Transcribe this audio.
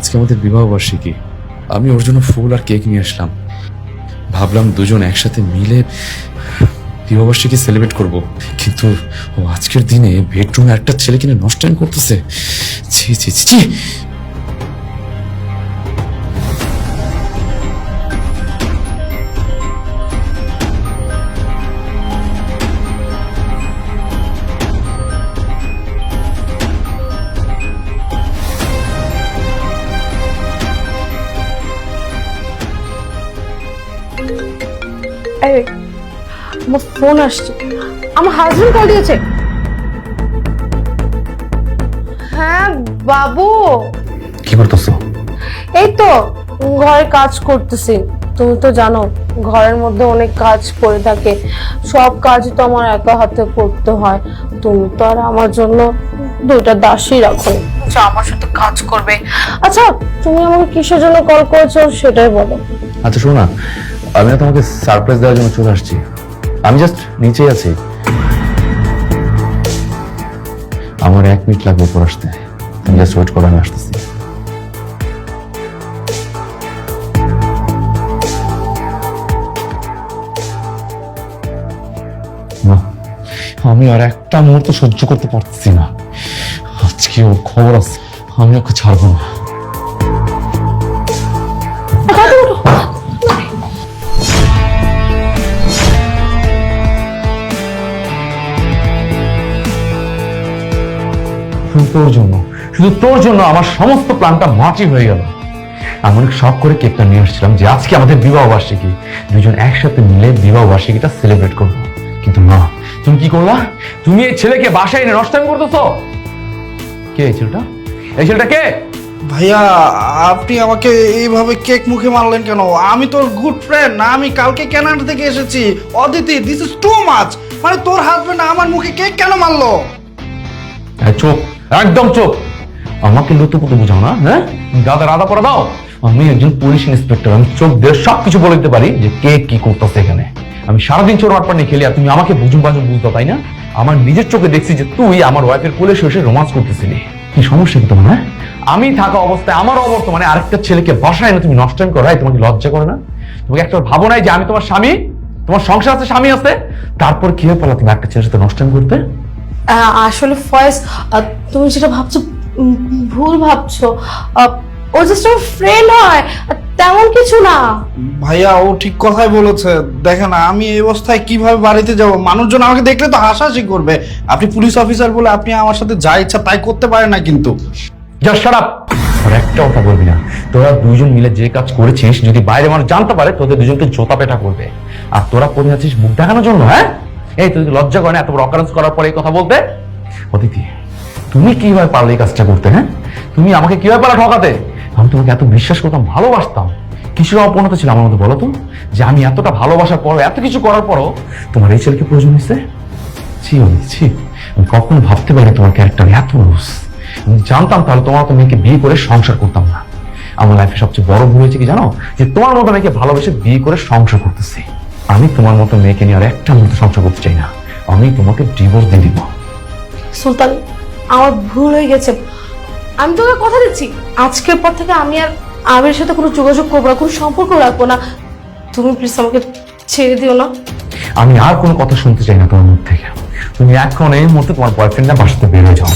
আজকে আমাদের বিবাহ বার্ষিকী। আমি ওর জন্য ফুল আর কেক নিয়ে আসলাম। ভাবলাম দুজন একসাথে মিলে বিবাহ বার্ষিকী সেলিব্রেট করব, কিন্তু ও আজকের দিনে বেডরুমে একটা ছেলে কিনে নষ্টায়ন করতেছে। ছি ছি ছি ছি। এই, আমার ফোন আসছে, আমার হাজবেন্ড কল দিয়েছে। হ্যাঁ বাবু, কি করতেছো? এই তো ঘরে কাজ করতেছি। তুমি তো জানো ঘরের মধ্যে অনেক কাজ পড়ে থাকে, সব কাজ তো আমার একা হাতে করতে হয়। তুমি তো আর আমার জন্য দুইটা দাসী রাখো, আচ্ছা আমার সাথে কাজ করবে। আচ্ছা তুমি আমাকে কিসের জন্য কল করেছো সেটাই বলো। আচ্ছা শোনো না, আমি না তোমাকে সারপ্রাইজ দেওয়ার জন্য চলে আসছি। আমি জাস্ট নিচেই আছি, আমার 1 মিনিট লাগবে উপর আসতে। তুমি জাস্ট ওয়েট করো, আমি আসতেছি। না, আমি আর একটা মুহূর্ত সহ্য করতে পারছি না। আজকে ওর খবর আছে, আমি ওকে ছাড়বো না। শুধু তোর জন্য আমার সমস্ত প্ল্যানটা মাটি হয়ে গেল। আমি অনেক শখ করে কেকটা নিয়ে আসছিলাম যে আজকে আমাদের বিবাহ বার্ষিকী, দুজন একসাথে মিলে বিবাহ বার্ষিকীটা সেলিব্রেট করবো। কিন্তু না, তুমি কি করলা? তুমি এই ছেলেকে বাসায় এনে নষ্টামি করতেছো। কে এই ছেলেটা? এই ছেলেটা কে? ভাইয়া, আপনি আমাকে এইভাবে কেক মুখে মারলেন কেন? আমি তোর গুড ফ্রেন্ড না, আমি কালকে কানাডা থেকে এসেছি। Aditi, this is too much. মানে তোর হাজবেন্ড আমার মুখে কেক কেন মারলো? চোখ, একদম চোখ। আমাকে লুতুপুতু বুঝাও না, হ্যাঁ? দাদা রাধা করে দাও। আমি একজন পুলিশ ইন্সপেক্টর, আমি চোখ দিয়ে সবকিছু বলে দিতে পারি যে কে কি করতেছে এখানে। আমি সারাদিন চোর মারপার নিয়ে খেলি আর তুমি আমাকে বুঝুম বাজুম বুঝতো, তাই না? আমার নিজের চোখে দেখছি যে তুই আমার ওয়াইফের কোলে শুয়ে রোমান্স করতেছিলি। কি সমস্যা কি তোমার? হ্যাঁ, আমি থাকা অবস্থায় আমার অবর্তমানে আরেকটা ছেলেকে বাসায় এনে তুমি নষ্টামি করো, তোমাকে লজ্জা করে না? তোমাকে একটা ভাবো নাই যে আমি তোমার স্বামী, তোমার সংসার আছে, স্বামী আছে, তারপর কি হয়ে পেলা তুমি একটা ছেলের সাথে নষ্টামি করতে? আসলে ফয়েজ, তুমি যেটা ভাবছো ভুল ভাবছো। ও জাস্ট আমার ফ্রেন্ড হয়, তেমন কিছু না। ভাইয়া, ও ঠিক কথাই বলেছে। দেখেন, আমি এই অবস্থায় কিভাবে বাড়িতে যাব? মানুষজন আমাকে দেখলে তো হাসাহাসি করবে। আপনি পুলিশ অফিসার বলে আপনি আমার সাথে যা ইচ্ছা তাই করতে পারেন না কিন্তু। Just shut up. আর একটা কথা বলবি না। তোরা দুইজন মিলে যে কাজ করেছিস যদি বাইরে মানুষ জানতে পারে, তোদের দুজনকে জোতা পেটা করবে। আর তোরা করে আছিস মুখ দেখানোর জন্য। হ্যাঁ, এই তুই লজ্জা করে না এত বড় অকারেন্স করার পরে এই কথা বলতে? অদিতি, তুমি কিভাবে পারলে এই কাজটা করতে? হ্যাঁ, তুমি আমাকে কিভাবে পারলে ঠকাতে? আমি তোমাকে এত বিশ্বাস করতাম, ভালোবাসতাম। কিসের অপূর্ণতা ছিল আমার মধ্যে বলো তো, যে আমি এতটা ভালোবাসার পরও, এত কিছু করার পরও তোমার এই ছেলেকে প্রয়োজন হয়েছে? ছি অদিতি, ছি। আমি কখনো ভাবতে পারি তোমার ক্যারেক্টার এত লুজ। আমি জানতাম তাহলে তোমার তো মেয়েকে বিয়ে করে সংসার করতাম না। আমার লাইফে সবচেয়ে বড় ভুল হয়েছে কি জানো? যে তোমার মতো মেয়েকে ভালোবেসে বিয়ে করে সংসার করতেছি। আমি তোমার মতো মেয়েকে নিয়ে আর একটা মুহূর্ত সংসার করতে চাই না। আমি তোমাকে ডিভোর্স দিয়ে দিব। সুলতান, আমার ভুল হয়ে গেছে। আমি তোকে কথা দিচ্ছি, আজকের পর থেকে আমি আর আমির সাথে কোনো যোগাযোগ করবো না, কোনো সম্পর্ক রাখবো না। তুমি প্লিজ আমাকে ছেড়ে দিও না। আমি আর কোনো কথা শুনতে চাই না তোমার মুখ থেকে। তুমি এখন এই মুহূর্তে তোমার বয়ফ্রেন্ডটা বাসাতে বের হয়ে যাও।